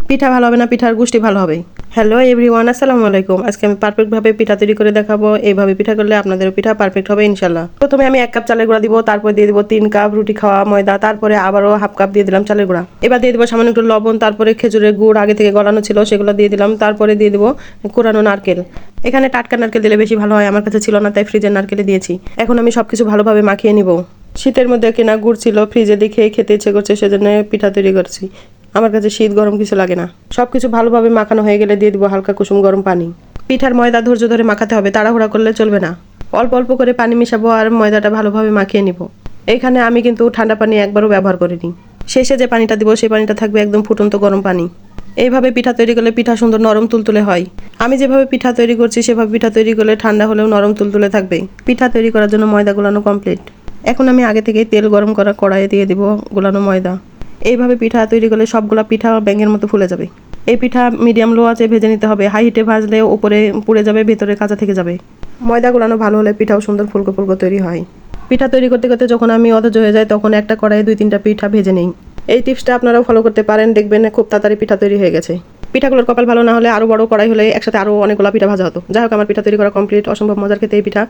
পিঠা ভালো হবে না, পিঠার গুষ্টি ভালো হবে। হ্যালো এভরিওয়ান, আসসালামু আলাইকুম। আজকে আমি পারফেক্টভাবে পিঠা তৈরি করে দেখাবো। এইভাবে পিঠা করলে আপনাদেরও পিঠা পারফেক্ট হবে ইনশাল্লাহ। প্রথমে আমি 1 কাপ চালের গুঁড়া দিব, তারপর দিয়ে দিব 3 কাপ রুটি খাওয়া ময়দা, তারপরে আবারও হাফ কাপ দিয়ে দিলাম চালের গুঁড়া। এবার দিয়ে দিব সামান্য একটু লবণ, তারপরে খেজুরের গুড় আগে থেকে গলানো ছিল সেগুলো দিয়ে দিলাম, তারপরে দিয়ে দিব কোরানো নারকেল। এখানে টাটকা নারকেল দিলে বেশি ভালো হয়, আমার কাছে ছিল না তাই ফ্রিজের নারকেলে দিয়েছি। এখন আমি সবকিছু ভালোভাবে মাখিয়ে নিব। শীতের মধ্যে কেনা গুড় ছিল, ফ্রিজে দেখে খেতে ইচ্ছে করছে সেজন্য পিঠা তৈরি করছি। আমার কাছে শীত গরম কিছু লাগে না। সবকিছু ভালোভাবে মাখানো হয়ে গেলে দিয়ে দিব হালকা কুসুম গরম পানি। পিঠার ময়দা ধৈর্য ধরে মাখাতে হবে, তাড়াহুড়া করলে চলবে না। অল্প অল্প করে পানি মিশাবো আর ময়দাটা ভালোভাবে মাখিয়ে নিব। এখানে আমি কিন্তু ঠান্ডা পানি একবারও ব্যবহার করিনি। শেষে যে পানিটা দিব সেই পানিটা থাকবে একদম ফুটন্ত গরম পানি। এইভাবে পিঠা তৈরি করলে পিঠা সুন্দর নরম তুলতুলে হয়। আমি যেভাবে পিঠা তৈরি করছি সেভাবে পিঠা তৈরি করলে ঠান্ডা হলেও নরম তুলতুলে থাকবে। পিঠা তৈরি করার জন্য ময়দা গোলানো কমপ্লিট। এখন আমি আগে থেকেই তেল গরম করা কড়াইয়ে দিয়ে দিব গোলানো ময়দা। এইভাবে পিঠা তৈরি করলে সবগুলা পিঠা ব্যাঙের মতো ফুলে যাবে। এই পিঠা মিডিয়াম লো আঁচে ভেজে নিতে হবে, হাই হিটে ভাজলে উপরে পুড়ে যাবে, ভেতরে কাঁচা থেকে যাবে। ময়দা গোলানো ভালো হলে পিঠাও সুন্দর ফুলকো ফুলকো তৈরি হয়। পিঠা তৈরি করতে করতে যখন আমি অধৈর্য হয়ে যাই তখন একটা কড়াইয়ে 2-3টা পিঠা ভেজে নিই। এই টিপসটা আপনারাও ফলো করতে পারেন, দেখবেন খুব তাড়াতাড়ি পিঠা তৈরি হয়ে গেছে। পিঠাগুলোর কপাল ভালো না হলে আরও বড় কড়াই হলে একসাথে আরও অনেকগুলো পিঠা ভাজা হতো। যাই হোক, আমার পিঠা তৈরি করা কমপ্লিট। অসম্ভব মজার খেতে এই পিঠা।